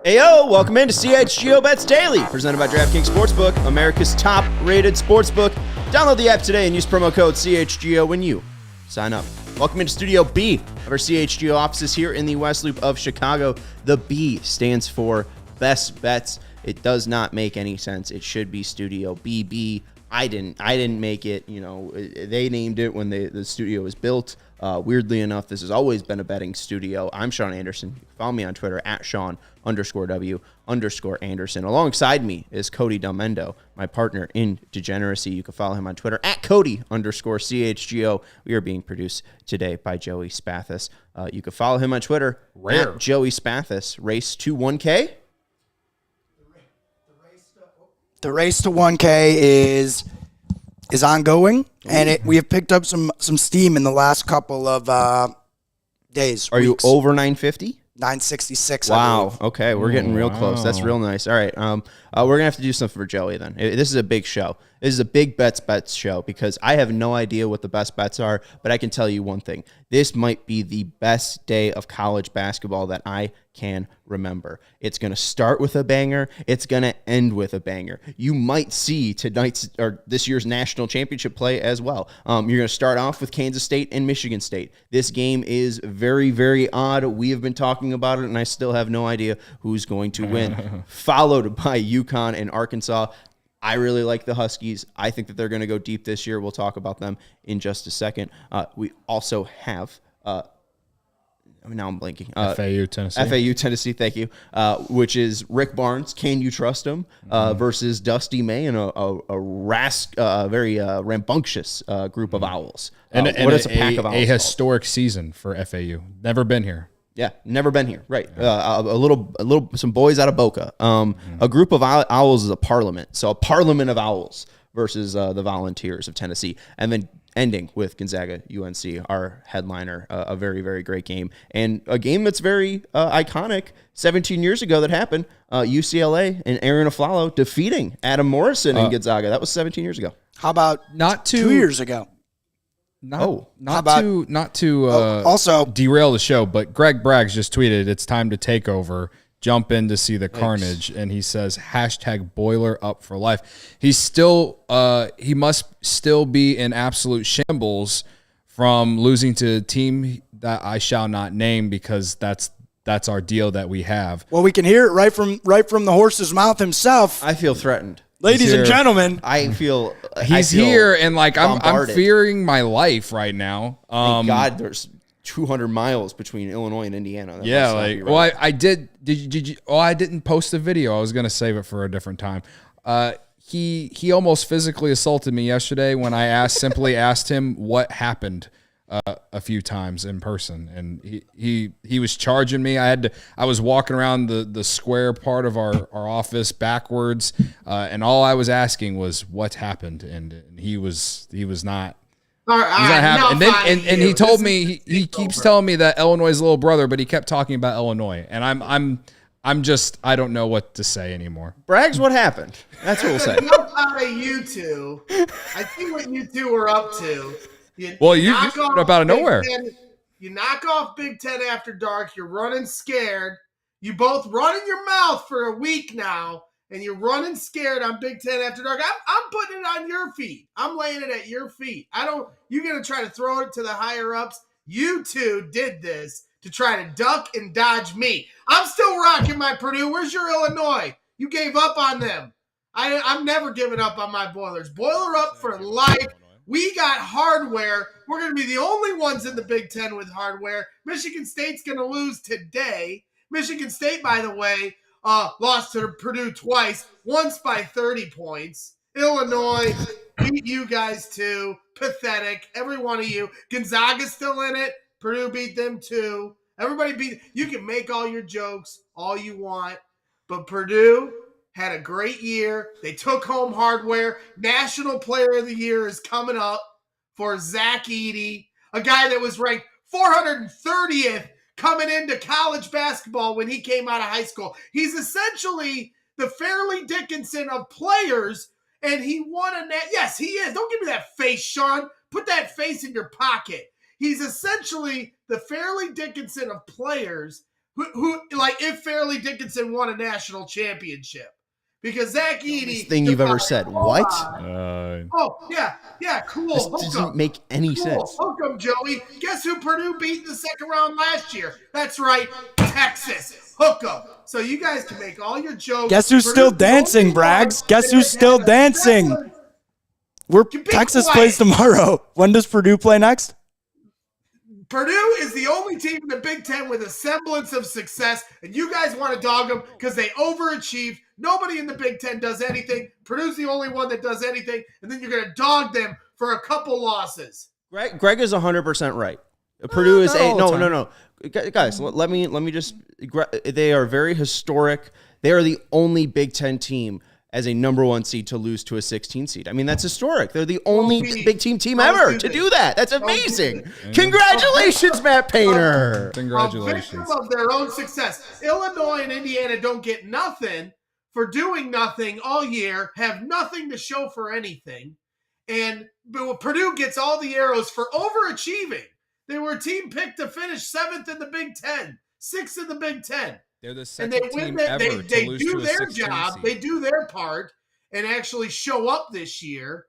Heyo, welcome into CHGO Bets Daily, presented by DraftKings Sportsbook, America's top-rated sportsbook. Download the app today and use promo code CHGO when you sign up. Welcome into Studio B of our CHGO offices here in the West Loop of Chicago. The B stands for Best Bets. It does not make any sense. It should be Studio BB. I didn't make it. You know, they named it when the studio was built. Weirdly enough, this has always been a betting studio. I'm Sean Anderson. You can follow me on Twitter at Sean_W_Anderson. Alongside me is Cody Delmendo, my partner in degeneracy. You can follow him on Twitter at Cody_CHGO. We are being produced today by Joey Spathis. You can follow him on Twitter at Joey Spathis. Race to 1K. The race to 1K is ongoing, and we have picked up some steam in the last couple of days. Are weeks. You over 950? 966. Wow. Okay, we're getting real close. That's real nice. All right. We're gonna have to do something for Joey then. This is a big show. This is a big bets show because I have no idea what the best bets are, but I can tell you one thing. This might be the best day of college basketball that I can remember. It's going to start with a banger. It's going to end with a banger. You might see tonight's or this year's national championship play as well. You're going to start off with Kansas State and Michigan State. This game is very, very odd. We have been talking about it, and I still have no idea who's going to win. Followed by UConn and Arkansas. I really like the Huskies. I think that they're going to go deep this year. We'll talk about them in just a second. We also have, now I'm blanking. FAU, Tennessee. FAU, Tennessee, thank you, which is Rick Barnes, can you trust him, versus Dusty May and a very rambunctious group of Owls. And what is a pack of Owls? A historic season for FAU. Never been here. Yeah, never been here. Right. Some boys out of Boca. A group of owls is a parliament. So a parliament of owls versus the Volunteers of Tennessee. And then ending with Gonzaga UNC, our headliner, a very, very great game. And a game that's very iconic. 17 years ago that happened. UCLA and Aaron Aflalo defeating Adam Morrison in Gonzaga. That was 17 years ago. How about not 2 years ago? Not to also derail the show, but Greg Braggs just tweeted, "It's time to take over. Jump in to see the carnage." And he says, #boiler up for life. He's still, he must still be in absolute shambles from losing to a team that I shall not name because that's our deal that we have. Well, we can hear it right from the horse's mouth himself. I feel threatened. Ladies and gentlemen, I feel he's here, and like I'm fearing my life right now. Thank God, there's 200 miles between Illinois and Indiana. That yeah, like right. Well, I did. Did you? Oh, I didn't post the video. I was gonna save it for a different time. He almost physically assaulted me yesterday when I simply asked him what happened. A few times in person, and he was charging me. I was walking around the square part of our office backwards, and all I was asking was what happened, and he was not. All right, and then and he told me he keeps telling me that Illinois is little brother, but he kept talking about Illinois, and I'm just I don't know what to say anymore. Braggs, what happened? That's what we'll say. Out of you two, I see what you two were up to. You up out of nowhere. You knock off Big Ten After Dark. You're running scared. You both running your mouth for a week now, and you're running scared on Big Ten After Dark. I'm putting it on your feet. I'm laying it at your feet. You're going to try to throw it to the higher-ups. You two did this to try to duck and dodge me. I'm still rocking my Purdue. Where's your Illinois? You gave up on them. I'm never giving up on my Boilers. Boiler up for life. We got hardware. We're going to be the only ones in the Big Ten with hardware. Michigan State's going to lose today. Michigan State, by the way, lost to Purdue twice. once by 30 points. Illinois beat you guys too. Pathetic. Every one of you. Gonzaga's still in it. Purdue beat them too. Everybody beat. You can make all your jokes all you want, but Purdue had a great year. They took home hardware. National Player of the Year is coming up for Zach Edey, a guy that was ranked 430th coming into college basketball when he came out of high school. He's essentially the Fairleigh Dickinson of players, and he won a net. Yes, he is. Don't give me that face, Sean. Put that face in your pocket. He's essentially the Fairleigh Dickinson of players who like if Fairleigh Dickinson won a national championship. Because Zach Edey... Thing you've ever said. What? Yeah, cool. This doesn't make any sense. Hook 'em, Joey. Guess who Purdue beat in the second round last year? That's right, Texas. Hook 'em. So you guys can make all your jokes. Guess who's still dancing, Braggs? Guess who's still dancing? Texas plays tomorrow. When does Purdue play next? Purdue is the only team in the Big Ten with a semblance of success, and you guys want to dog them because they overachieved. Nobody in the Big Ten does anything. Purdue's the only one that does anything, and then you're going to dog them for a couple losses. Greg is 100% right. Purdue is no. Guys, let me just. They are very historic. They are the only Big Ten team as a number 1 seed to lose to a 16 seed. I mean, that's historic. They're the only Big team ever to do that. That's amazing. Congratulations, Matt Painter. Congratulations. A victim of their own success. Illinois and Indiana don't get nothing for doing nothing all year, have nothing to show for anything. But Purdue gets all the arrows for overachieving. They were a team picked to finish 7th in the Big Ten, 6th in the Big Ten. They're the second team ever they to lose do to a their 16 job. seed. They do their part and actually show up this year.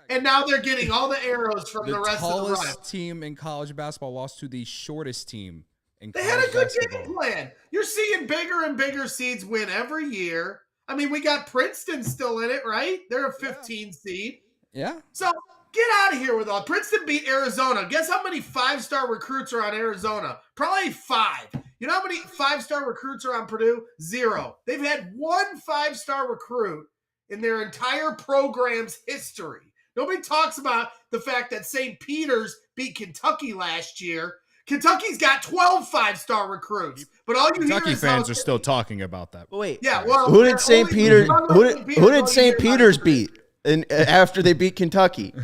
And now they're getting all the arrows from the rest of the run. The tallest team in college basketball lost to the shortest team in college basketball. They had a good basketball. game plan. You're seeing bigger and bigger seeds win every year. I mean, we got Princeton still in it, right? They're a 15 seed. Yeah. So get out of here with all. Princeton beat Arizona. Guess how many 5-star recruits are on Arizona? Probably 5. You know how many 5-star recruits are on Purdue? 0. They've had 1 5-star recruit in their entire program's history. Nobody talks about the fact that St. Peter's beat Kentucky last year. Kentucky's got 12 5-star recruits, but all you Kentucky hear is fans are still talking about that. Wait, yeah. Well, who did St. Peter's? Who did St. Peter's beat? And after they beat Kentucky,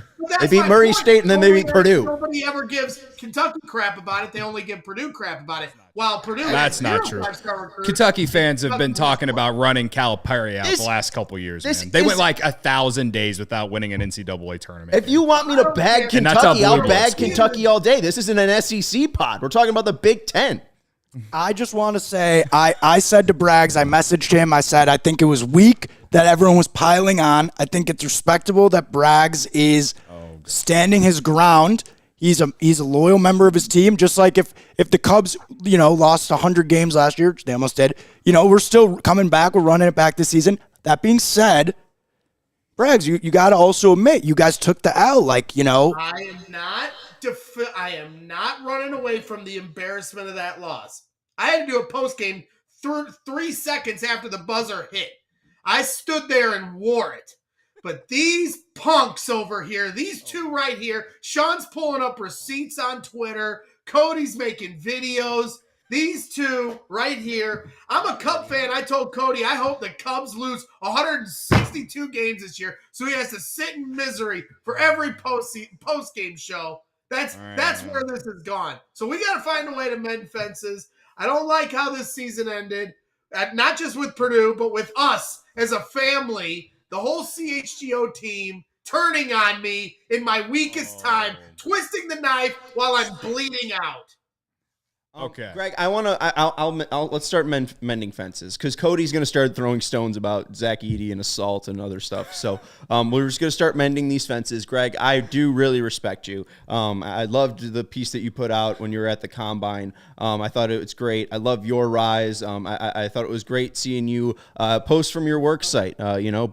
they beat Murray State, and then they beat Purdue. Nobody ever gives Kentucky crap about it. They only give Purdue crap about it. While Purdue, that's not true. Kentucky fans have been talking about running Calipari out the last couple years. Man. They went like 1,000 days without winning an NCAA tournament. If you want me to bag Kentucky, I'll bag Kentucky all day. This isn't an SEC pod. We're talking about the Big Ten. I just want to say, I said to Braggs, I messaged him, I said, I think it was weak that everyone was piling on. I think it's respectable that Braggs is standing his ground. He's a loyal member of his team, just like if the Cubs, lost 100 games last year, which they almost did, we're still coming back. We're running it back this season. That being said, Braggs, you got to also admit, you guys took the L, I am not running away from the embarrassment of that loss. I had to do a post game 3 seconds after the buzzer hit. I stood there and wore it. But these punks over here, these two right here, Sean's pulling up receipts on Twitter. Cody's making videos. These two right here. I'm a Cub fan. I told Cody I hope the Cubs lose 162 games this year so he has to sit in misery for every post-game show. That's where this has gone. So we got to find a way to mend fences. I don't like how this season ended, not just with Purdue, but with us as a family, the whole CHGO team turning on me in my weakest time, twisting the knife while I'm bleeding out. Okay, Greg, let's start mending fences because Cody's going to start throwing stones about Zach Edey and assault and other stuff. So we're just going to start mending these fences. Greg, I do really respect you. I loved the piece that you put out when you were at the Combine. I thought it was great. I love your rise. I thought it was great seeing you post from your work site,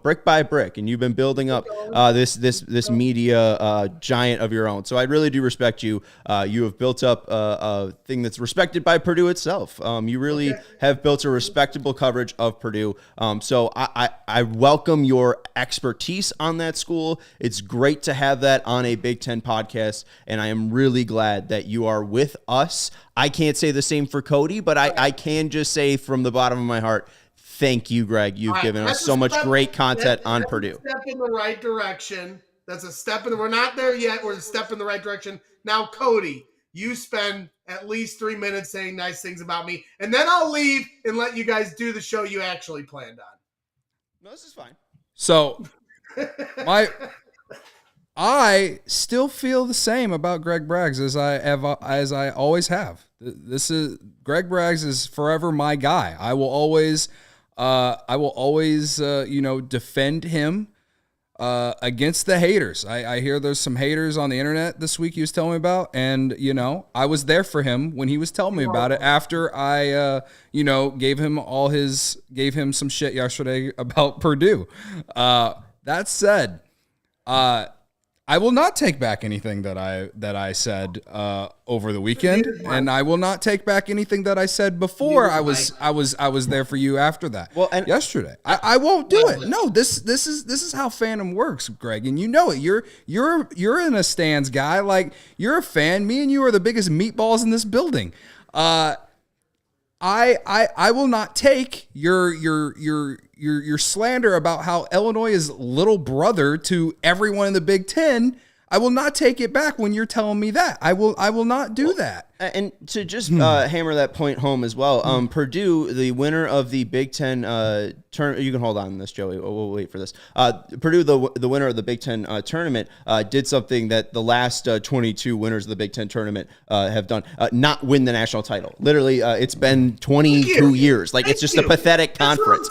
brick by brick, and you've been building up this media giant of your own. So I really do respect you. You have built up a thing that's respected by Purdue itself. You really have built a respectable coverage of Purdue. So I welcome your expertise on that school. It's great to have that on a Big Ten podcast, and I am really glad that you are with us. I can't say the same for Cody, but I can just say from the bottom of my heart, thank you, Greg. You've given us so much great content on Purdue. Step in the right direction. That's a step in. We're not there yet. We're a step in the right direction. Now, Cody, you spend at least 3 minutes saying nice things about me, and then I'll leave and let you guys do the show you actually planned on. No, this is fine. So, I still feel the same about Greg Braggs as I always have. Greg Braggs is forever my guy. I will always defend him against the haters. I hear there's some haters on the internet this week he was telling me about, and I was there for him when he was telling me about it after I gave him some shit yesterday about Purdue. That said, I will not take back anything that I said over the weekend, and I will not take back anything that I said before I was there for you after that. Well, and yesterday, I won't do it. No, this is how fandom works, Greg, and you know it. You're in a stands guy, like you're a fan. Me and you are the biggest meatballs in this building. I will not take your slander about how Illinois is little brother to everyone in the Big Ten. I will not take it back when you're telling me that. I will not do that. And to just hammer that point home as well, Purdue, the winner of the Big Ten tournament, you can hold on this, Joey. We'll wait for this. Purdue, the winner of the Big Ten tournament, did something that the last 22 winners of the Big Ten tournament have done: not win the national title. Literally, it's been 22 years. Like, it's just a pathetic conference.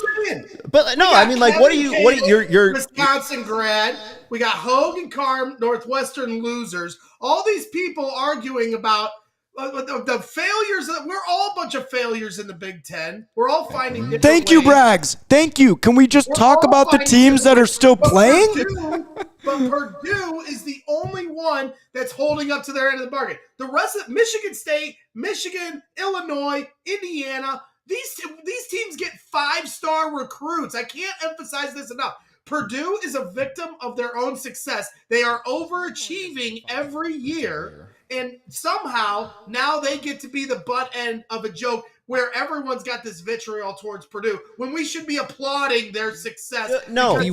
But no, I mean, like, what are you're Wisconsin grad? We got Hogue and Carm, Northwestern losers. All these people arguing about the failures. We're all a bunch of failures in the Big Ten. We're all finding different Thank you, Braggs. Thank you. Can we just talk about the teams that are still playing? But Purdue is the only one that's holding up to their end of the bargain. The rest of Michigan State, Michigan, Illinois, Indiana, these teams get 5-star recruits. I can't emphasize this enough. Purdue is a victim of their own success. They are overachieving every year, and somehow now they get to be the butt end of a joke where everyone's got this vitriol towards Purdue when we should be applauding their success. The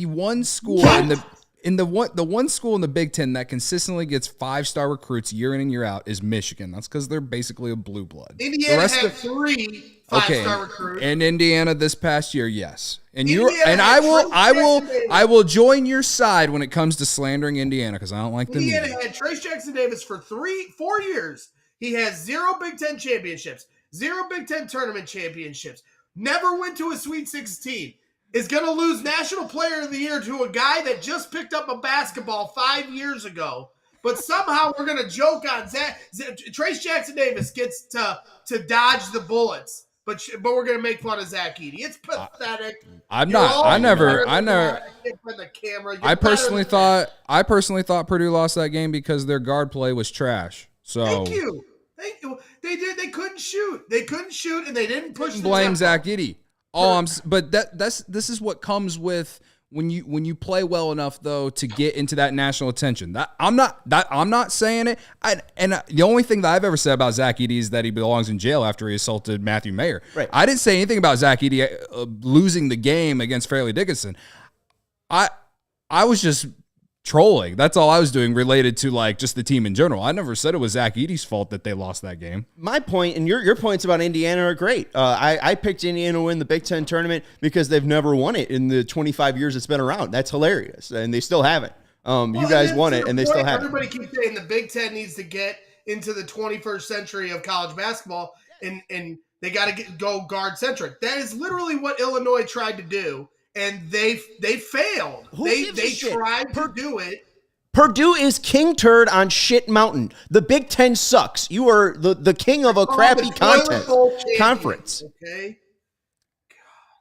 one school the one school in the Big Ten that consistently gets 5-star recruits year in and year out is Michigan. That's because they're basically a blue blood. Indiana had 3 5-star recruits. And Indiana this past year, yes. And I will join your side when it comes to slandering Indiana because I don't like them. Indiana had Trace Jackson Davis for 4 years. He has 0 Big Ten championships, 0 Big Ten tournament championships, never went to a Sweet 16. Is going to lose National Player of the Year to a guy that just picked up a basketball 5 years ago. But somehow we're going to joke on Trace Jackson Davis gets to dodge the bullets. But we're going to make fun of Zach Edey. It's pathetic. I personally thought Purdue lost that game because their guard play was trash. So Thank you. They couldn't shoot, and they didn't push. Blame Zach Edey. But this is what comes with when you play well enough though to get into that national attention. I'm not saying it. The only thing that I've ever said about Zach Edey is that he belongs in jail after he assaulted Matthew Mayer. Right. I didn't say anything about Zach Edey losing the game against Fairleigh Dickinson. I was just trolling. That's all I was doing related to like just the team in general. I never said it was Zach Edey's fault that they lost that game. My point and your points about Indiana are great. I picked Indiana to win the Big Ten tournament because they've never won it in the 25 years it's been around. That's hilarious, and they still haven't. You guys won it, and they still haven't. Everybody keeps saying the Big Ten needs to get into the 21st century of college basketball, and they got to go guard centric. That is literally what Illinois tried to do. And they failed. They tried to do it. Purdue is king turd on shit mountain. The Big Ten sucks. You are the king of a crappy conference. Okay.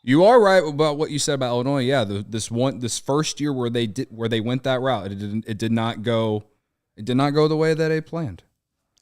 You are right about what you said about Illinois. Yeah, this first year where they went that route, it did not go the way that they planned.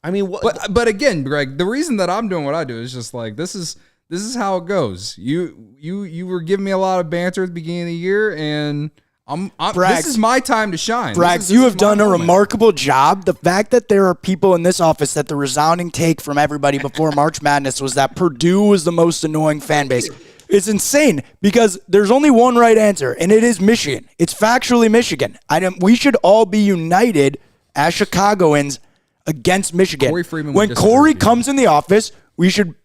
I mean, but again, Greg, the reason that I'm doing what I do is just like this is how it goes. You were giving me a lot of banter at the beginning of the year, and this is my time to shine. Brax, you have done a remarkable job. The fact that there are people in this office that the resounding take from everybody before March Madness was that Purdue was the most annoying fan base. It's insane because there's only one right answer, and it is Michigan. It's factually Michigan. We should all be united as Chicagoans against Michigan. When Corey comes in the office, we should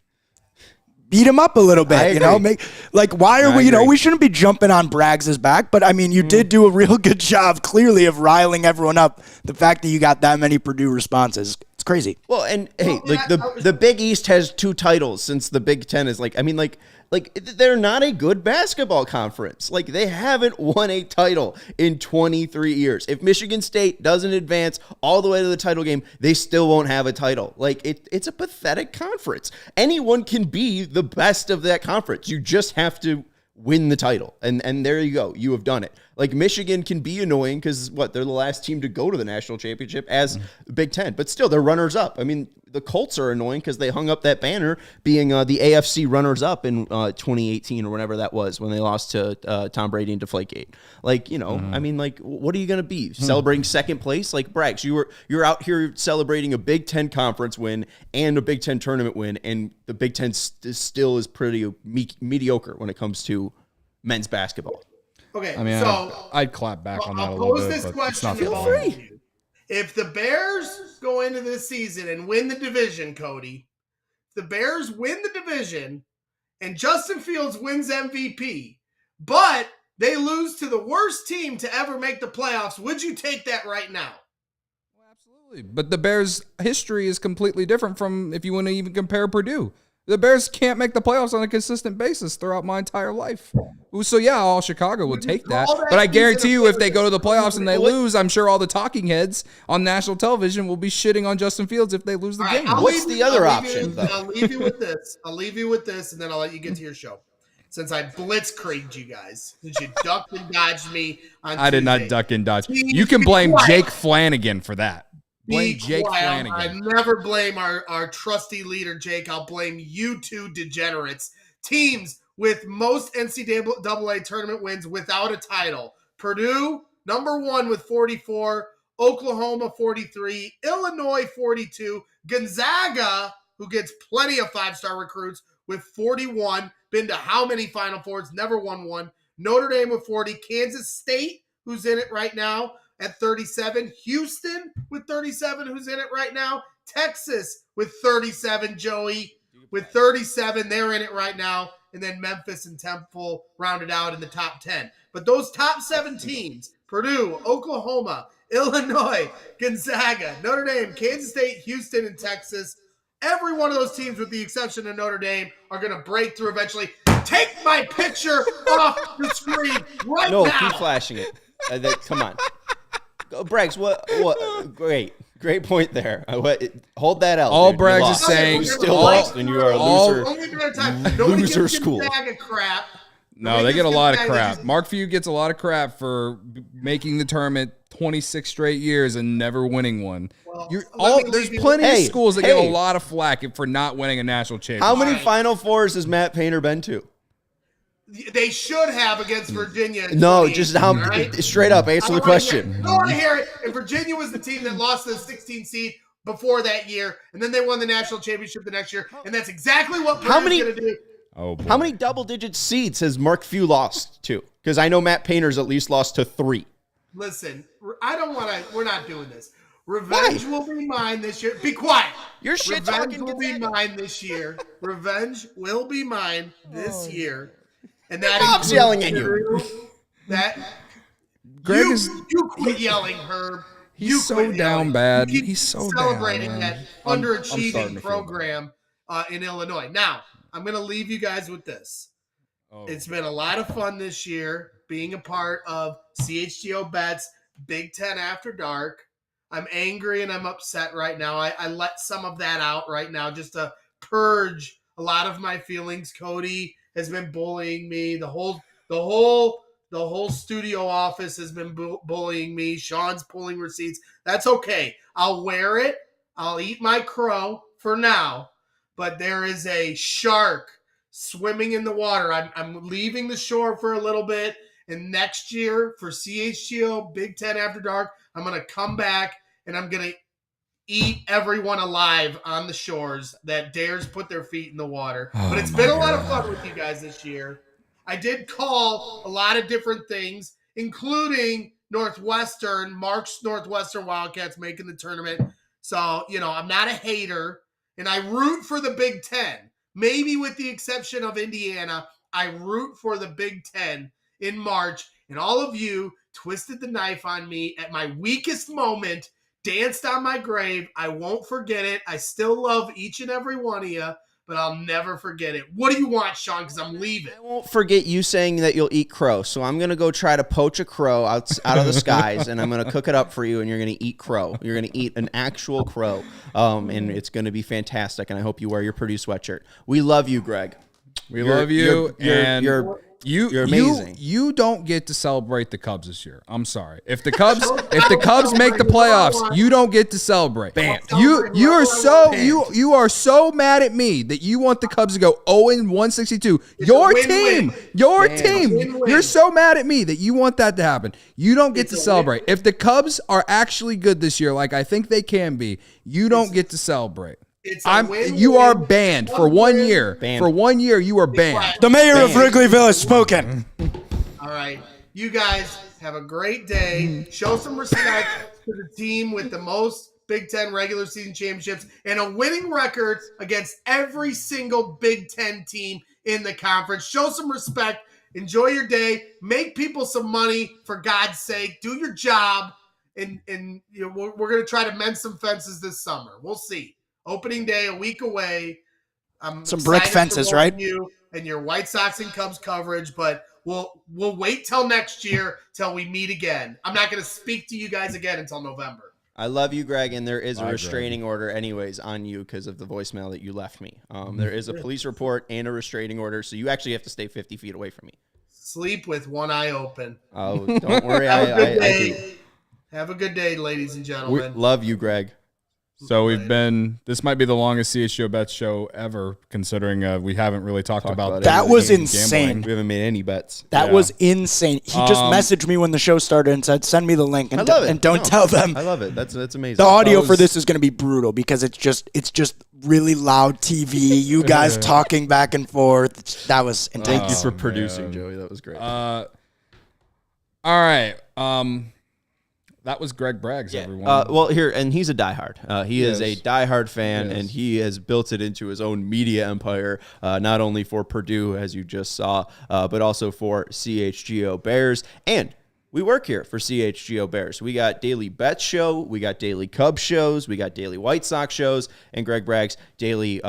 beat him up a little bit, why are we, we shouldn't be jumping on Braggs' back, but I mean, you did do a real good job, clearly, of riling everyone up. The fact that you got that many Purdue responses, it's crazy. Well, and hey, the Big East has 2 titles since the Big Ten is they're not a good basketball conference. Like, they haven't won a title in 23 years. If Michigan State doesn't advance all the way to the title game, they still won't have a title. Like, it's a pathetic conference. Anyone can be the best of that conference. You just have to win the title. And there you go. You have done it. Like, Michigan can be annoying because, they're the last team to go to the national championship as the Big Ten. But still, they're runners-up. I mean, the Colts are annoying because they hung up that banner being the AFC runners-up in 2018 or whenever that was when they lost to Tom Brady and Deflategate. I mean, what are you going to be? Celebrating second place? Like, Braggs, you're out here celebrating a Big Ten conference win and a Big Ten tournament win, and the Big Ten still is pretty mediocre when it comes to men's basketball. Okay, I mean, so I'd clap back on that a little little bit. This question it's not feel free. If the Bears go into this season and win the division, Cody, if the Bears win the division and Justin Fields wins MVP, but they lose to the worst team to ever make the playoffs, would you take that right now? Well, absolutely. But the Bears' history is completely different from if you want to even compare Purdue. The Bears can't make the playoffs on a consistent basis throughout my entire life. So, yeah, all Chicago would take that. But I guarantee you if they go to the playoffs and they lose, I'm sure all the talking heads on national television will be shitting on Justin Fields if they lose the game. What's the other option, though? I'll leave you with this, and then I'll let you get to your show. Since I blitzkrieged you guys, since you ducked and dodged me on Tuesday. I did not duck and dodge. You can blame Jake Flanagan for that. Blame Jake Flanagan. I never blame our trusty leader, Jake. I'll blame you two degenerates. Teams with most NCAA tournament wins without a title. Purdue, number 1 with 44. Oklahoma, 43. Illinois, 42. Gonzaga, who gets plenty of 5-star recruits, with 41. Been to how many Final Fours? Never won one. Notre Dame with 40. Kansas State, who's in it right now, at 37. Houston with 37, who's in it right now. Texas with 37, Joey. With 37, they're in it right now. And then Memphis and Temple rounded out in the top 10. But those top 7 teams, Purdue, Oklahoma, Illinois, Gonzaga, Notre Dame, Kansas State, Houston, and Texas, every one of those teams with the exception of Notre Dame are going to break through eventually. Take my picture off the screen right now. No, keep flashing it. Come on. Braggs, what? Great point there. Hold that out. All dude. Braggs is saying, you still lost, and you are a loser school. Crap. No, they get a lot of crap. Mark Few gets a lot of crap for making the tournament 26 straight years and never winning one. Well, there's plenty of schools that get a lot of flack for not winning a national championship. How many Final Fours has Matt Painter been to? They should have against Virginia. No, just straight up answer the question. I want to hear it. And Virginia was the team that lost the 16 seed before that year, and then they won the national championship the next year, and that's exactly what Purdue's going to do. Oh, boy. How many double-digit seeds has Mark Few lost to? Because I know Matt Painter's at least lost to 3. Listen, I don't want to. We're not doing this. Revenge will be mine this year. Be quiet. Your shit Revenge talking will be mine this year. Revenge will be mine this year. And that Bob's yelling at you. Greg you quit yelling, Herb. He's so down bad. He's so celebrating down, that underachieving program in Illinois. Now, I'm going to leave you guys with this. It's been a lot of fun this year being a part of CHGO Bets Big Ten After Dark. I'm angry and I'm upset right now. I let some of that out right now just to purge a lot of my feelings. Cody has been bullying me. The whole studio office has been bullying me. Sean's pulling receipts. That's okay. I'll wear it. I'll eat my crow for now, but there is a shark swimming in the water. I'm leaving the shore for a little bit, and next year for CHGO Big Ten After Dark, I'm going to come back and I'm going to eat everyone alive on the shores that dares put their feet in the water. But it's been a lot of fun with you guys this year. I did call a lot of different things, including Mark's Northwestern Wildcats making the tournament. So, I'm not a hater, and I root for the Big Ten. Maybe with the exception of Indiana, I root for the Big Ten in March, and all of you twisted the knife on me at my weakest moment, danced on my grave. I won't forget it. I still love each and every one of you, but I'll never forget it. What do you want, Sean? Because I'm leaving. I won't forget you saying that you'll eat crow. So I'm going to go try to poach a crow out of the skies, and I'm going to cook it up for you, and you're going to eat crow. You're going to eat an actual crow, and it's going to be fantastic, and I hope you wear your Purdue sweatshirt. We love you, Greg. We love you, and you're amazing. You don't get to celebrate the Cubs this year. I'm sorry. If the Cubs make the playoffs, you don't get to celebrate. Bam. You are so mad at me that you want the Cubs to go 0-162. Your team. You're so mad at me that you want that to happen. You don't get to celebrate. If the Cubs are actually good this year, like I think they can be, you don't get to celebrate. You are banned for 1 year. For 1 year, you are banned. The mayor of Wrigleyville has spoken. All right. You guys have a great day. Show some respect to the team with the most Big Ten regular season championships and a winning record against every single Big Ten team in the conference. Show some respect. Enjoy your day. Make people some money, for God's sake. Do your job. And we're going to try to mend some fences this summer. We'll see. Opening day, a week away. Some brick fences, right? You and your White Sox and Cubs coverage, but we'll wait till next year till we meet again. I'm not going to speak to you guys again until November. I love you, Greg, and there is a restraining order anyways on you because of the voicemail that you left me. There is a police report and a restraining order, so you actually have to stay 50 feet away from me. Sleep with one eye open. Oh, don't worry. I do. Have a good day, ladies and gentlemen. Love you, Greg. So this might be the longest CHGO Bets show ever, considering we haven't really talked about that. Was insane. Gambling. We haven't made any bets. That was insane. He just messaged me when the show started and said, send me the link. And, I love it. And don't tell them. I love it. That's amazing. The audio for this is going to be brutal because it's just really loud TV, you guys talking back and forth. That was intense. Thank you for producing, Joey. That was great. All right. That was Greg Braggs, everyone. Well, and he's a diehard. He is a diehard fan, and he has built it into his own media empire, not only for Purdue, as you just saw, but also for CHGO Bears. And we work here for CHGO Bears. We got daily bet show, we got daily Cubs shows, we got daily White Sox shows, and Greg Braggs' daily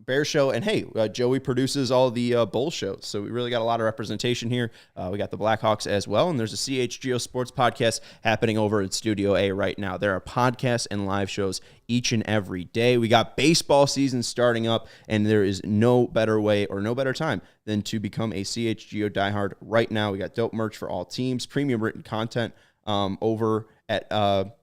Bear show. And hey, Joey produces all the Bull shows. So we really got a lot of representation here. We got the Blackhawks as well. And there's a CHGO Sports podcast happening over at Studio A right now. There are podcasts and live shows each and every day. We got baseball season starting up, and there is no better way or no better time than to become a CHGO diehard right now. We got dope merch for all teams, premium written content over at All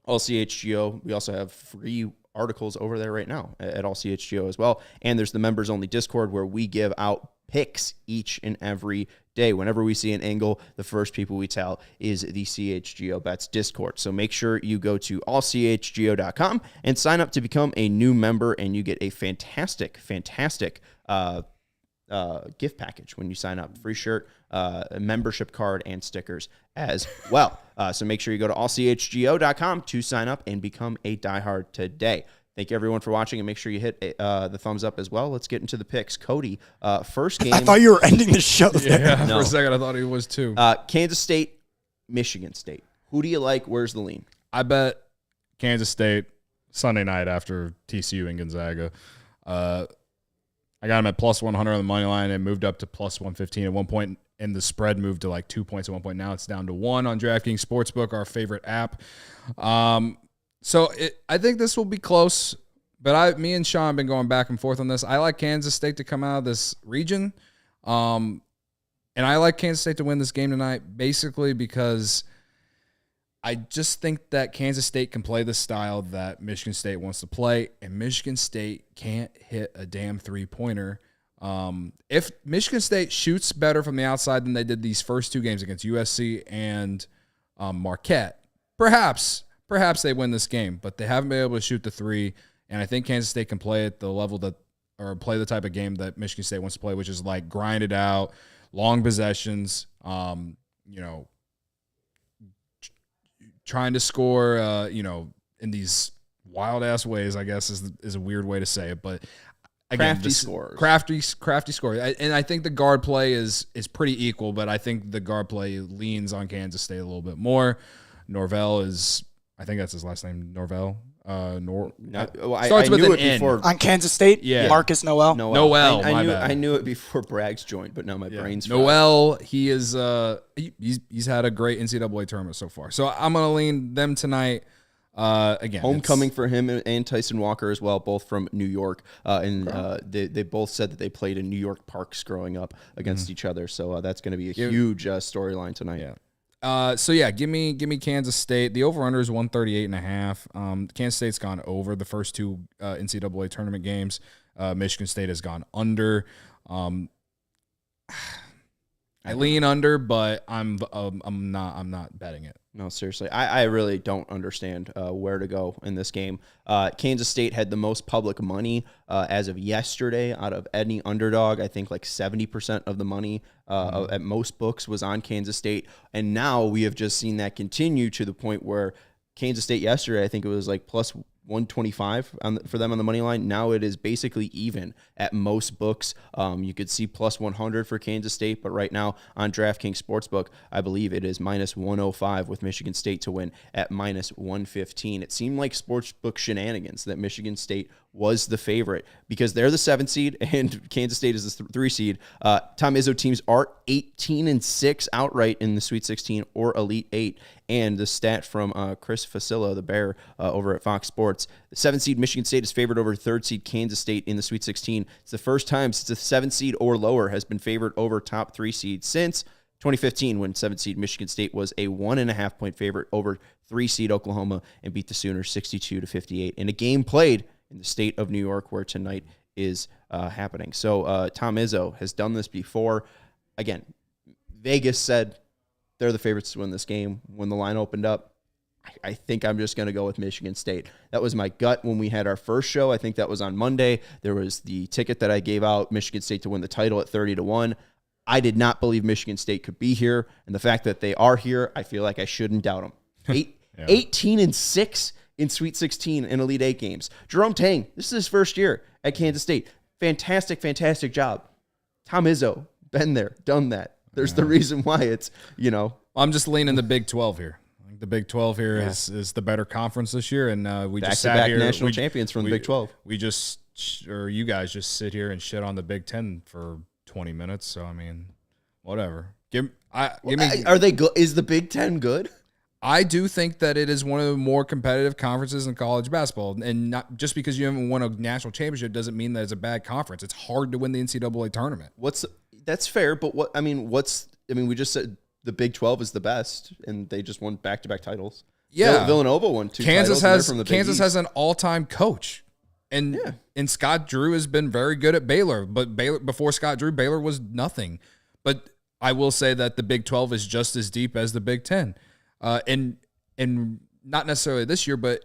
CHGO. We also have free articles over there right now at All CHGO as well. And there's the members only Discord where we give out picks each and every day. Whenever we see an angle, the first people we tell is the CHGO Bets Discord. So make sure you go to allchgo.com and sign up to become a new member, and you get a fantastic gift package when you sign up. Free shirt, a membership card, and stickers as well. So make sure you go to allchgo.com to sign up and become a diehard today. Thank you, everyone, for watching, and make sure you hit the thumbs up as well. Let's get into the picks. Cody, first game. I thought you were ending the show there. Yeah, for a second I thought he was too. Kansas State, Michigan State. Who do you like? Where's the lean? I bet Kansas State Sunday night after TCU and Gonzaga. I got him at plus 100 on the money line and moved up to plus 115 at one point, and the spread moved to like 2 points at one point. Now it's down to 1 on DraftKings Sportsbook, our favorite app. So I think this will be close, but me and Sean have been going back and forth on this. I like Kansas State to come out of this region, and I like Kansas State to win this game tonight, basically because I just think that Kansas State can play the style that Michigan State wants to play, and Michigan State can't hit a damn three-pointer. If Michigan State shoots better from the outside than they did these first two games against USC and Marquette, perhaps they win this game, but they haven't been able to shoot the three, and I think Kansas State can play at the level that, or play the type of game that Michigan State wants to play, which is like grind it out, long possessions, trying to score, in these wild ass ways, I guess is a weird way to say it, but again, crafty scores. And I think the guard play is pretty equal, but I think the guard play leans on Kansas State a little bit more. Norvell is, I think that's his last name, Norvell. Starts with an N. On Kansas State, yeah. Marcus Noel. I knew it before Braggs joined, but now my brain's fried. Noel. He is he's had a great NCAA tournament so far. So I'm gonna lean them tonight. Again, homecoming for him and Tyson Walker as well, both from New York, they both said that they played in New York parks growing up against each other. So that's going to be a huge storyline tonight. Yeah. Give me Kansas State. The over/under is 138.5. Kansas State's gone over the first two NCAA tournament games. Michigan State has gone under. I lean under, but I'm not betting it. No, seriously. I really don't understand where to go in this game. Kansas State had the most public money as of yesterday out of any underdog. I think like 70% of the money at most books was on Kansas State. And now we have just seen that continue to the point where Kansas State yesterday, I think it was like plus 125 for them on the money line. Now it is basically even at most books. You could see plus 100 for Kansas State, but right now on DraftKings Sportsbook, I believe it is minus 105 with Michigan State to win at minus 115. It seemed like sportsbook shenanigans that Michigan State was the favorite because they're the 7th seed and Kansas State is the 3 seed. Tom Izzo teams are 18-6 outright in the Sweet 16 or Elite 8. And the stat from Chris Facillo, the Bear, over at Fox Sports, the 7th seed Michigan State is favored over 3rd seed Kansas State in the Sweet 16. It's the first time since the 7th seed or lower has been favored over top 3 seed since 2015 when 7th seed Michigan State was a 1.5 point favorite over 3 seed Oklahoma and beat the Sooners 62-58 in a game played in the state of New York where tonight is happening. So Tom Izzo has done this before. Again, Vegas said they're the favorites to win this game. When the line opened up, I think I'm just going to go with Michigan State. That was my gut when we had our first show. I think that was on Monday. There was the ticket that I gave out, Michigan State to win the title at 30-1. I did not believe Michigan State could be here, and the fact that they are here, I feel like I shouldn't doubt them. 18-6 in Sweet 16 and Elite 8 games. Jerome Tang, this is his first year at Kansas State. Fantastic job. Tom Izzo, been there, done that. There's the reason why it's, I'm just leaning the Big 12 here. I think the Big 12 here is the better conference this year, and we just sat here. National champions from the Big 12. You guys just sit here and shit on the Big 10 for 20 minutes. So I mean, whatever. Give me. Are they good? Is the Big 10 good? I do think that it is one of the more competitive conferences in college basketball, and not just because you haven't won a national championship doesn't mean that it's a bad conference. It's hard to win the NCAA tournament. That's fair, but we just said the Big 12 is the best, and they just won back-to-back titles. Yeah, Villanova won 2 Kansas titles. Kansas has an all-time coach, and Scott Drew has been very good at Baylor. But before Scott Drew, Baylor was nothing. But I will say that the Big 12 is just as deep as the Big 10, and not necessarily this year, but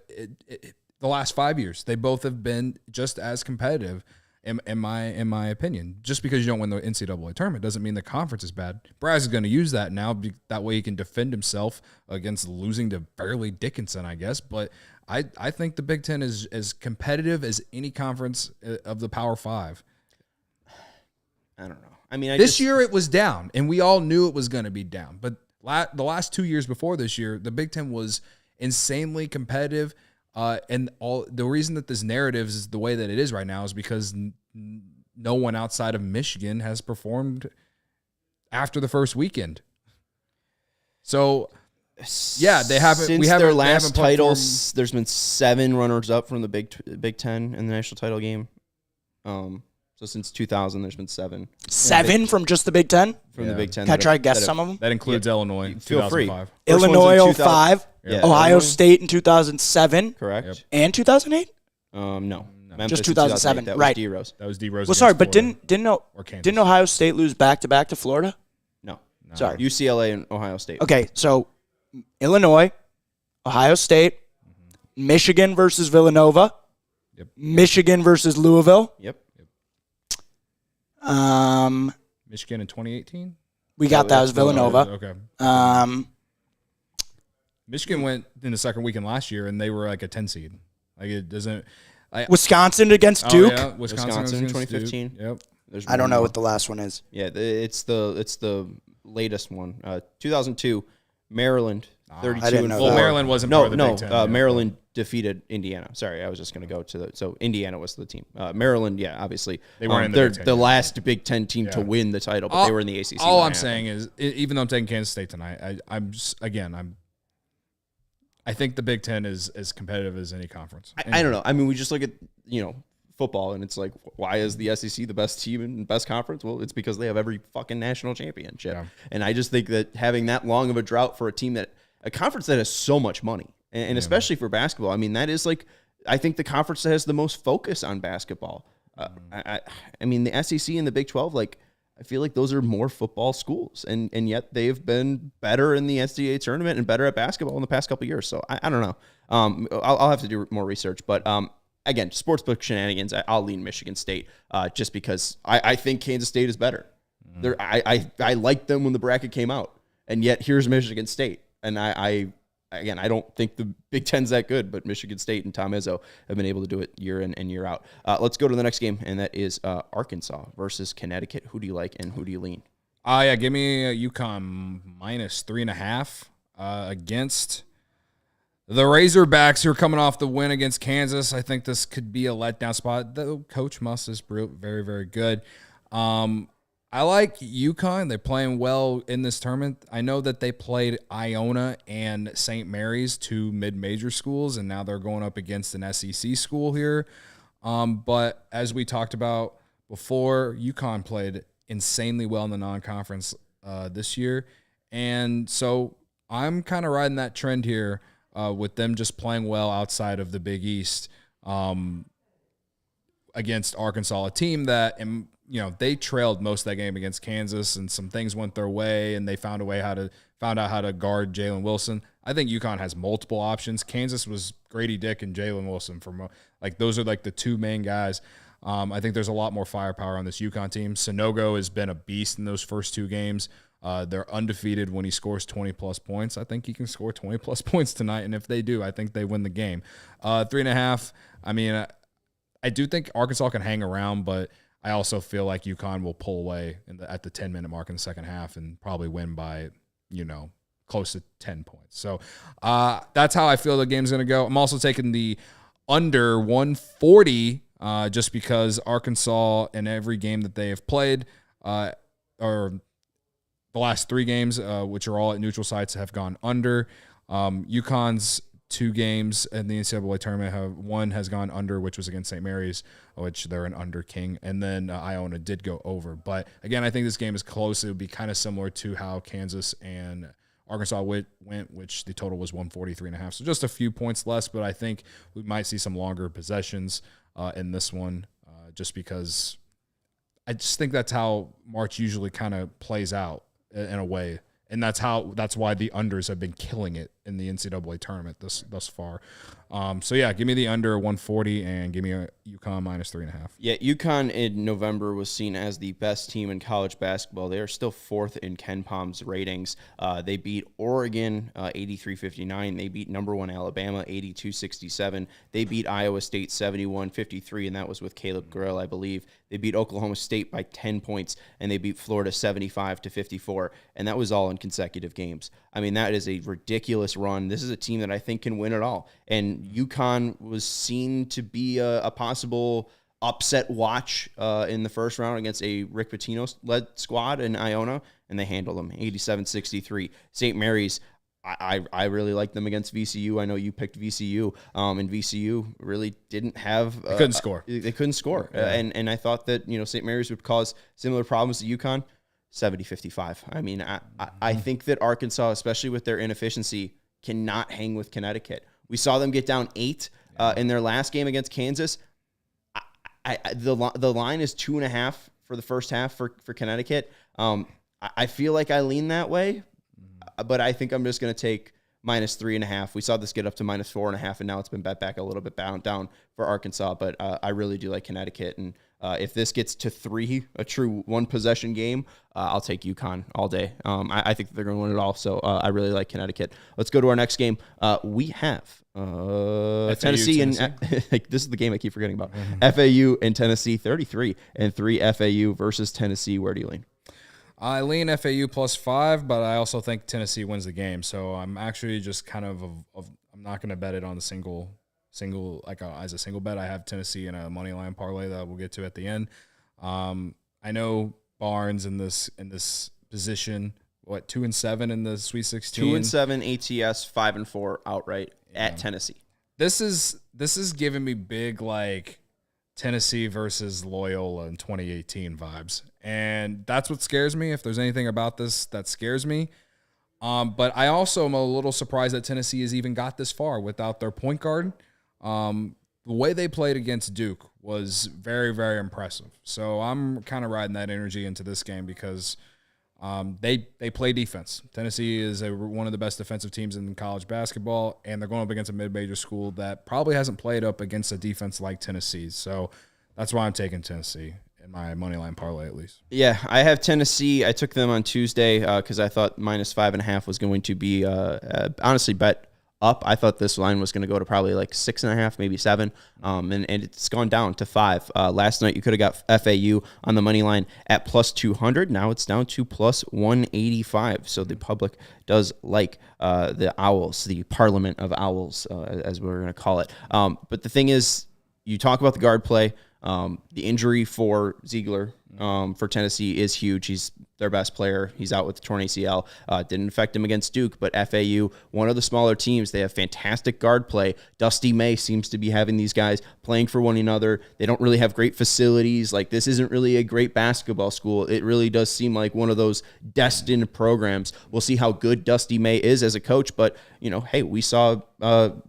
the last 5 years, they both have been just as competitive. In my opinion, just because you don't win the NCAA tournament doesn't mean the conference is bad. Braz is going to use that now. That way he can defend himself against losing to Fairleigh Dickinson, I guess. But I think the Big Ten is as competitive as any conference of the Power Five. I don't know. I mean, this year it was down, and we all knew it was going to be down. But the last 2 years before this year, the Big Ten was insanely competitive. And the reason that this narrative is the way that it is right now is because no one outside of Michigan has performed after the first weekend. So, yeah, they haven't. Since their last titles, there's been 7 runners up from the Big Ten in the national title game. So So since 2000, there's been 7. 7 from just the Big Ten? From the Big Ten. Can I try to that guess have- some of them? That includes Illinois. Feel free. 2005. First one's in Illinois 2000 05, Yeah. Ohio Illinois. State in 2007, Correct. and 2008? No. Memphis Just in 2007, 2008. That right. was D-Rose. That was D-Rose. Well, sorry, against but Florida. didn't Kansas. Ohio State lose back-to-back to Florida? No. Sorry. UCLA and Ohio State. Okay, so Illinois, Ohio State, Michigan versus Villanova, Yep. Michigan versus Louisville. Yep. Michigan in 2018. We got that as Villanova. Okay. Michigan went in the second weekend last year, and they were like a 10 seed. Like it doesn't. Wisconsin against Duke. Oh, yeah. Wisconsin in against 2015. Duke. Yep. There's I don't one know more. what the last one is. Yeah, it's the latest one. 2002, Maryland, 32 I didn't and know 4. that. Well, Maryland wasn't part of the Big Ten. Yeah. Maryland defeated Indiana. Sorry, I was just going to go to the. So Indiana was the team. Maryland, yeah, obviously They weren't in the they're Big Ten the yet. last Big Ten team to Yeah. win the title, but they were in the ACC. All when I'm it saying is, even though I'm taking Kansas State tonight, I think the Big Ten is as competitive as any conference. I don't know. I mean, we just look at football, and it's like, why is the SEC the best team and best conference? Well, it's because they have every fucking national championship. Yeah. And I just think that having that long of a drought for a conference that has so much money, and especially for basketball, I mean, that is like, I think the conference that has the most focus on basketball. I mean, the SEC and the Big 12, like, I feel like those are more football schools, and yet they've been better in the NCAA tournament and better at basketball in the past couple of years. So I don't know. I'll have to do more research, but again, sportsbook shenanigans, I'll lean Michigan State just because I think Kansas State is better. I liked them when the bracket came out, and yet here's Michigan State, and I don't think the Big Ten's that good, but Michigan State and Tom Izzo have been able to do it year in and year out. Let's go to the next game, and that is Arkansas versus Connecticut. Who do you like, and who do you lean? Yeah, give me UConn minus 3.5 against the Razorbacks, who are coming off the win against Kansas. I think this could be a letdown spot, though Coach Muss is very, very good. I like UConn. They're playing well in this tournament. I know that they played Iona and St. Mary's, 2 mid-major schools, and now they're going up against an SEC school here. But as we talked about before, UConn played insanely well in the non-conference this year. And so I'm kind of riding that trend here with them just playing well outside of the Big East against Arkansas, a team that they trailed most of that game against Kansas, and some things went their way, and they found out how to guard Jalen Wilson. I think UConn has multiple options. Kansas was Grady Dick and Jalen Wilson those are like the 2 main guys. I think there's a lot more firepower on this UConn team. Sanogo has been a beast in those first 2 games. They're undefeated when he scores 20-plus points. I think he can score 20-plus points tonight, and if they do, I think they win the game. 3.5, I mean, I do think Arkansas can hang around, but I also feel like UConn will pull away at the 10-minute mark in the second half and probably win by, close to 10 points. So that's how I feel the game's going to go. I'm also taking the under 140 just because Arkansas in every game that they have played or the last 3 games, which are all at neutral sites, have gone under. UConn's 2 games in the NCAA tournament one has gone under, which was against St. Mary's, which they're an under king, and then Iona did go over. But again, I think this game is close. It would be kind of similar to how Kansas and Arkansas went, which the total was 143.5. So just a few points less, but I think we might see some longer possessions in this one, just because I just think that's how March usually kind of plays out in a way. And that's why the unders have been killing it in the NCAA tournament thus far. So yeah, give me the under 140 and give me a UConn minus 3.5. Yeah, UConn in November was seen as the best team in college basketball. They are still 4th in Ken Palm's ratings. They beat Oregon 83-59. They beat number 1 Alabama 82-67. They beat Iowa State 71-53, and that was with Caleb Grill, I believe. They beat Oklahoma State by 10 points, and they beat Florida 75-54, and that was all in consecutive games. I mean, that is a ridiculous run. This is a team that I think can win it all. And UConn was seen to be a possible upset watch in the first round against a Rick Pitino-led squad in Iona, and they handled them 87-63. St. Mary's, I really like them against VCU. I know you picked VCU, and VCU really didn't have. They couldn't score. They couldn't score, and I thought that St. Mary's would cause similar problems to UConn. 70-55. I mean, I think that Arkansas, especially with their inefficiency, cannot hang with Connecticut. We saw them get down 8 in their last game against Kansas. The line is 2.5 for the first half for Connecticut. I feel like I lean that way, but I think I'm just going to take -3.5. We saw this get up to -4.5, and now it's been bet back a little bit down for Arkansas. But I really do like Connecticut, and if this gets to 3, a true one-possession game, I'll take UConn all day. I think they're going to win it all, so I really like Connecticut. Let's go to our next game. We have Tennessee and like, this is the game I keep forgetting about. FAU and Tennessee, 33-3 FAU versus Tennessee. Where do you lean? I lean FAU +5, but I also think Tennessee wins the game. So I'm actually just kind of I'm not going to bet it on the single as a single bet. I have Tennessee in a money line parlay that we'll get to at the end. I know Barnes in this position, 2-7 in the Sweet 16, 2-7 ATS, 5-4 outright at Tennessee. This is giving me big Tennessee versus Loyola in 2018 vibes. And that's what scares me. If there's anything about this that scares me. But I also am a little surprised that Tennessee has even got this far without their point guard. The way they played against Duke was very, very impressive. So I'm kind of riding that energy into this game because they play defense. Tennessee is one of the best defensive teams in college basketball, and they're going up against a mid-major school that probably hasn't played up against a defense like Tennessee. So that's why I'm taking Tennessee in my moneyline parlay, at least. Yeah, I have Tennessee. I took them on Tuesday because I thought -5.5 was going to be honestly bet up. I thought this line was going to go to probably 6.5, maybe 7, and it's gone down to 5. Last night you could have got FAU on the money line at +200. Now it's down to +185. So the public does like the Owls, the Parliament of Owls, as we're going to call it. But the thing is, you talk about the guard play. The injury for Ziegler for Tennessee is huge. He's their best player. He's out with the torn ACL. Didn't affect him against Duke, but FAU, one of the smaller teams, they have fantastic guard play. Dusty May seems to be having these guys playing for one another. They don't really have great facilities. This isn't really a great basketball school. It really does seem like one of those destined programs. We'll see how good Dusty May is as a coach, but hey, we saw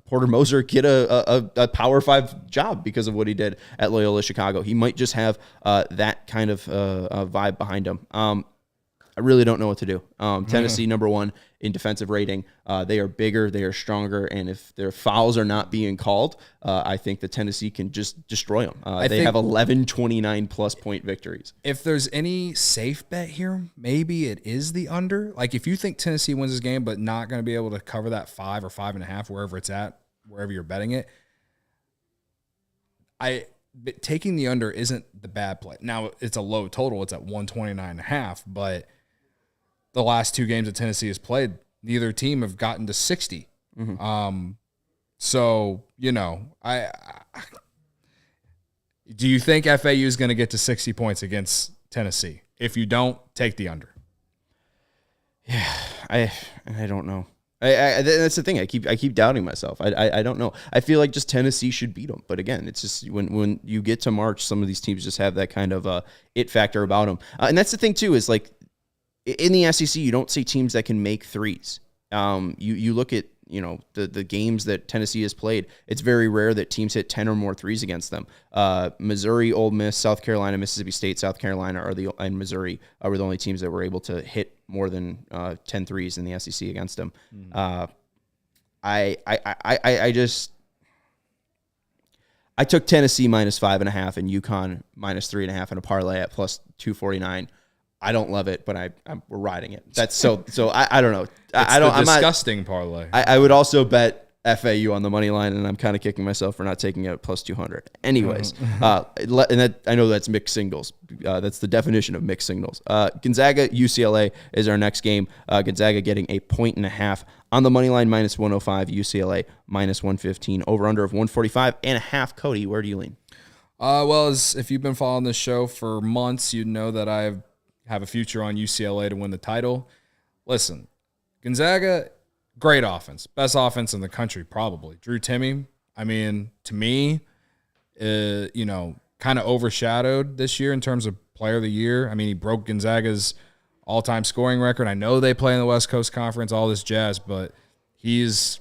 Porter Moser get a Power 5 job because of what he did at Loyola Chicago. He might just have that kind of vibe behind him. I really don't know what to do. Tennessee, number 1 in defensive rating. They are bigger, they are stronger, and if their fouls are not being called, I think that Tennessee can just destroy them. They have 11 29-plus point victories. If there's any safe bet here, maybe it is the under. If you think Tennessee wins this game but not going to be able to cover that 5 or 5.5, wherever it's at, wherever you're betting it, taking the under isn't the bad play. Now, it's a low total. It's at 129.5, but the last 2 games that Tennessee has played, neither team have gotten to 60. So, do you think FAU is going to get to 60 points against Tennessee? If you don't, take the under. Yeah, I don't know. That's the thing. I keep doubting myself. I don't know. I feel like just Tennessee should beat them. But again, it's just when you get to March, some of these teams just have that kind of it factor about them. And that's the thing too, is in the SEC, you don't see teams that can make threes. You look at the games that Tennessee has played. It's very rare that teams hit 10 or more threes against them. Missouri, Ole Miss, South Carolina, Mississippi State, South Carolina and Missouri were the only teams that were able to hit more than 10 threes in the SEC against them. I took Tennessee -5.5 and UConn -3.5 in a parlay at +249. I don't love it, but we're riding it. That's so I don't know. I'm disgusting parlay. I would also bet FAU on the money line, and I'm kind of kicking myself for not taking it at +200. Anyways, I know that's mixed singles. That's the definition of mixed signals. Gonzaga, UCLA is our next game. Gonzaga getting a 1.5 on the money line, -105. UCLA -115. Over under of 145.5. Cody, where do you lean? If you've been following this show for months, you know that I have a future on UCLA to win the title. Listen, Gonzaga great offense, best offense in the country probably. Drew Timme, I mean, to me, kind of overshadowed this year in terms of player of the year. I mean, he broke Gonzaga's all-time scoring record. I know they play in the West Coast Conference, all this jazz, but he is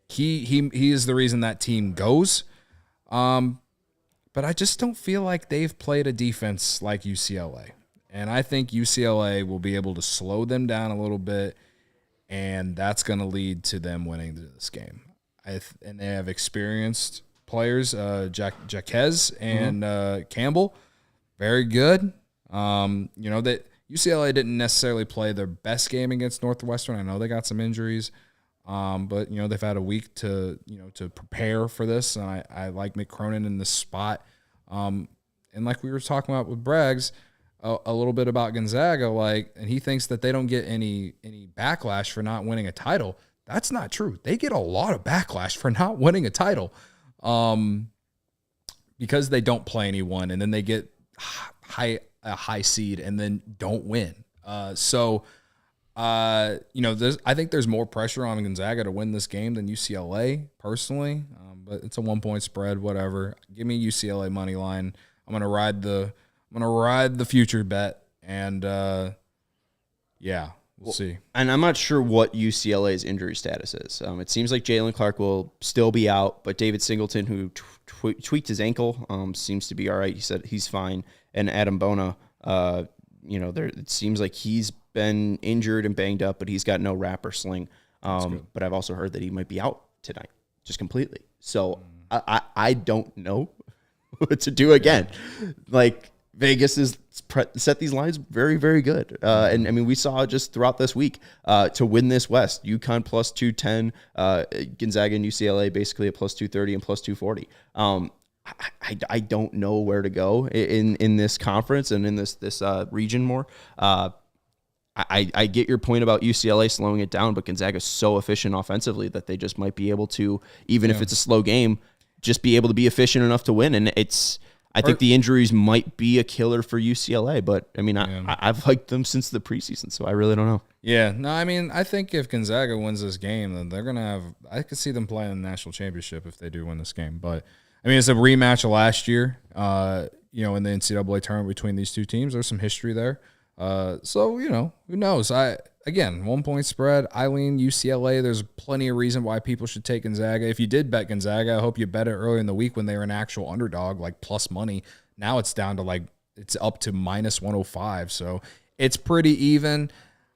the reason that team goes. But I just don't feel like they've played a defense like UCLA. And I think UCLA will be able to slow them down a little bit, and that's going to lead to them winning this game. And they have experienced players, Jaquez and Campbell, very good. That UCLA didn't necessarily play their best game against Northwestern. I know they got some injuries, but they've had a week to prepare for this. And I like Mick Cronin in this spot. And like we were talking about with Braggs, a little bit about Gonzaga, and he thinks that they don't get any backlash for not winning a title. That's not true. They get a lot of backlash for not winning a title, because they don't play anyone, and then they get a high seed and then don't win. I think there's more pressure on Gonzaga to win this game than UCLA personally, but it's a 1-point spread, whatever. Give me UCLA money line. I'm gonna ride the future bet, and we'll see. And I'm not sure what UCLA's injury status is. It seems like Jalen Clark will still be out, but David Singleton, who tweaked his ankle, seems to be all right. He said he's fine. And Adam Bona, it seems like he's been injured and banged up, but he's got no wrap or sling. But I've also heard that he might be out tonight, just completely. So I don't know what to do again. Vegas is set these lines very, very good. And I mean, we saw just throughout this week to win this West, UConn plus 210, Gonzaga and UCLA basically at plus 230 and plus 240. I don't know where to go in this conference and in this region more. I get your point about UCLA slowing it down, but Gonzaga is so efficient offensively that they just might be able to, even if it's a slow game, just be able to be efficient enough to win. And I think the injuries might be a killer for UCLA, but I mean, I've liked them since the preseason, so I really don't know. Yeah, no, I mean, I think if Gonzaga wins this game, then they're going to have – I could see them playing in the national championship if they do win this game. But, I mean, it's a rematch of last year, in the NCAA tournament between these two teams. There's some history there. So, who knows? Again, 1-point spread. I lean UCLA. There's plenty of reason why people should take Gonzaga. If you did bet Gonzaga, I hope you bet it earlier in the week when they were an actual underdog, plus money. Now it's down to it's up to minus 105. So it's pretty even.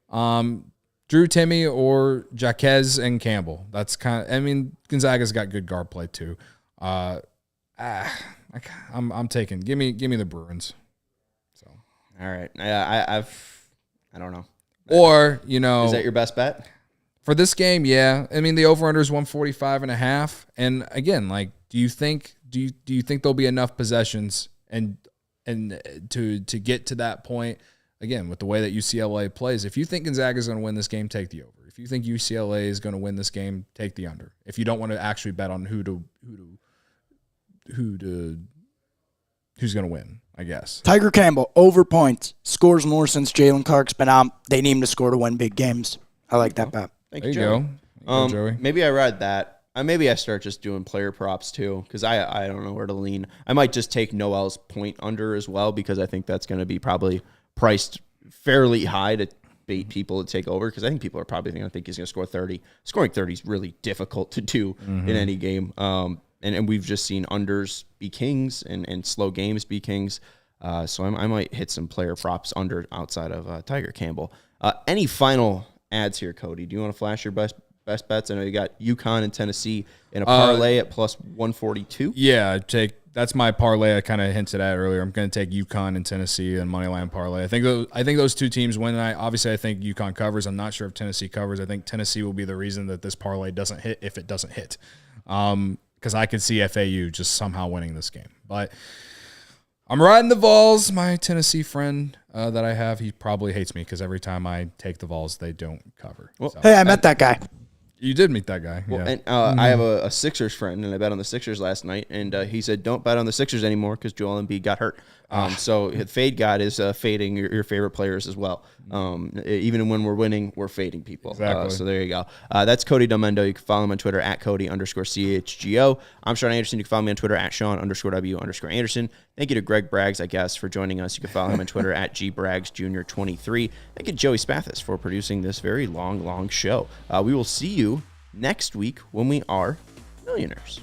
Drew Timme or Jaquez and Campbell. That's Gonzaga's got good guard play too. I'm taking. Give me the Bruins. So all right. I don't know. Or, is that your best bet? For this game, yeah. I mean, the over-under is 145.5. And again, do you think there'll be enough possessions and to get to that point? Again, with the way that UCLA plays, if you think Gonzaga is going to win this game, take the over. If you think UCLA is going to win this game, take the under. If you don't want to actually bet on who's going to win, I guess. Tyger Campbell, over points, scores more since Jalen Clark's been out. They need him to score to win big games. I like that bet. Thank you, Joey. Joey. Maybe I ride that. Maybe I start just doing player props too, because I don't know where to lean. I might just take Noel's point under as well, because I think that's going to be probably priced fairly high to bait people to take over, because I think people are probably going to think he's going to score 30. Scoring 30 is really difficult to do in any game. And we've just seen unders be kings and slow games be kings. So I might hit some player props under outside of Tyger Campbell. Any final ads here, Cody? Do you want to flash your best bets? I know you got UConn and Tennessee in a parlay at plus 142. Yeah, that's my parlay. I kind of hinted at earlier. I'm going to take UConn and Tennessee and moneyline parlay. I think those two teams win. I think UConn covers. I'm not sure if Tennessee covers. I think Tennessee will be the reason that this parlay doesn't hit if it doesn't hit. Because I could see FAU just somehow winning this game. But I'm riding the Vols. My Tennessee friend that I have, he probably hates me because every time I take the Vols, they don't cover. Well, hey, I met that guy. You did meet that guy. Well, yeah. And I have a Sixers friend, and I bet on the Sixers last night, and he said, don't bet on the Sixers anymore because Joel Embiid got hurt. So Fade God is fading your favorite players as well. Even when we're winning, we're fading people. Exactly. So there you go. That's Cody Delmendo. You can follow him on Twitter at Cody_CHGO. I'm Sean Anderson. You can follow me on Twitter at Sean_W_Anderson. Thank you to Greg Braggs, I guess, for joining us. You can follow him on Twitter at GBraggsJr23. Thank you to Joey Spathis for producing this very long show. We will see you next week when we are millionaires.